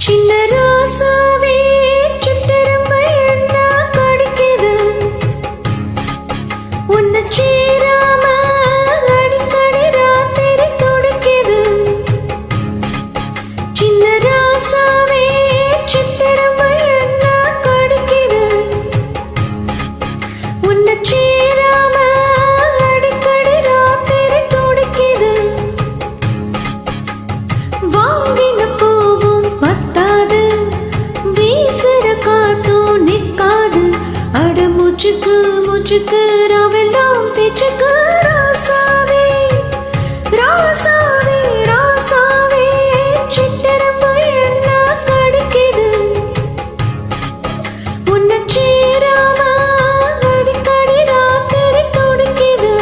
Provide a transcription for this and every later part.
சின்ன ராசாவே சிட்டெரும்பு என்ன கடிக்குது உன்னை சேராம அடிக்கடி ராத்திரி துடிக்குது சின்ன ராசாவே சிட்டெரும்பு என்ன கடிக்குது உன்னை சேராம அடிக்கடி ராத்திரி துடிக்குது வாங்கின முச்சுக்கு ராவெல்லாம் தேச்சுக்கு ராசாவே ராசாவே ராசாவே சிட்டெரும்பு என்ன கடிக்குது உன்னை சேராம அடிக்கடி ராத்திரி துடிக்குது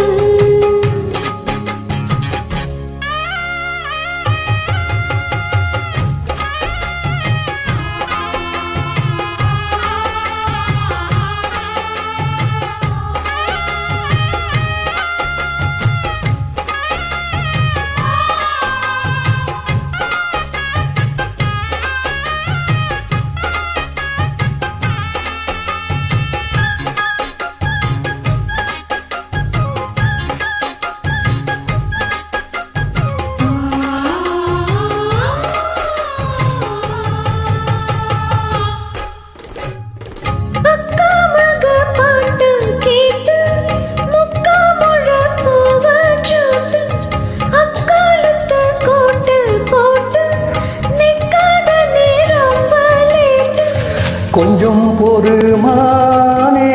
கொஞ்சம் பொறுமானே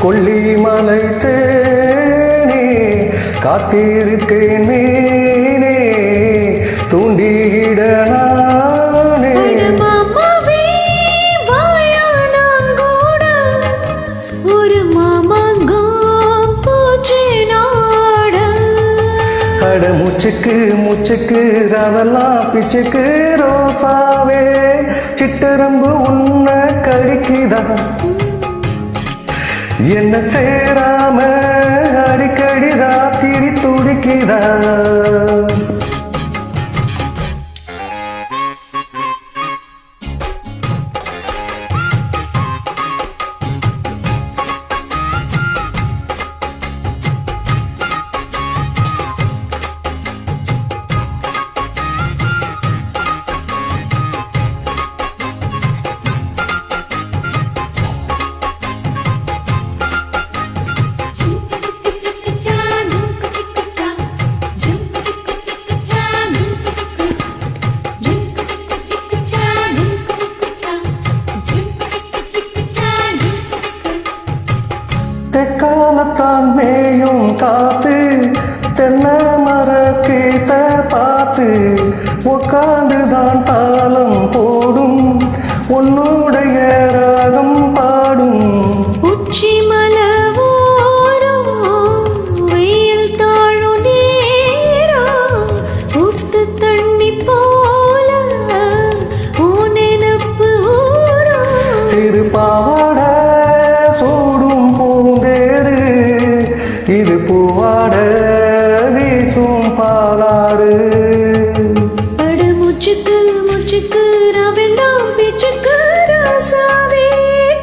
கொல்லிமலை தேனே காத்திருக்கேன் மேனே தூண்டிட நானே ஒரு மாமாங்கம் பூச்சி நாட அட முச்சுக்கு முச்சுக்கு ரவெல்லாம் பிச்சுக்கு ரோசாவே சிட்டெரும்பு உன்னை கடிக்குதா என்ன சேராம அடிக்கடி ராத்திரி துடிக்குதா தெக்காலத்தான் மேயும் காத்து தென்னை மரக்கீத்த பார்த்து உட்கார்ந்துதான் தாளம் போடும் உன்னுடைய ராகம் பாடும் உச்சி மலவோரம் வெயில் தாழும் நேரம் உத்து தண்ணி போல உன் நினப்பு ஊரும் சிறு பாவாட இது பூவாட வீசும் பாலாறு அட முச்சுக்கு முச்சுக்கு ராவெல்லாம் பிச்சுக்கு ராசாவே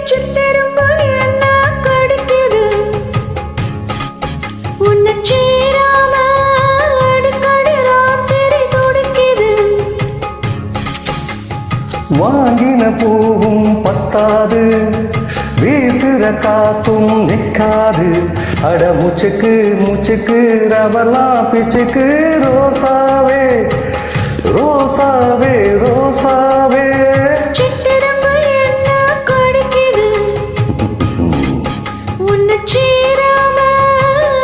சிட்டெரும்பு என்ன கடிக்குது உன்னை சேராம அடிக்கடி ராத்திரி துடிக்குது வாங்கின பூவும் பத்தாது வீசுற காத்தும் நிற்காது அட முச்சுக்கு முச்சுக்கு ரவெல்லாம் பிச்சுக்கு ரோசாவே ரோசாவே ரோசாவே சிட்டெரும்பு என்ன கடிக்குது உன்னை சேராம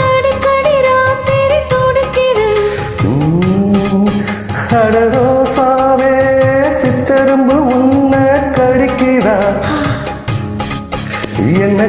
அடிக்கடி ராத்திரி துடிக்குது அட ரோசாவே சிட்டெரும்பு உன்னை கடிக்குதா என்ன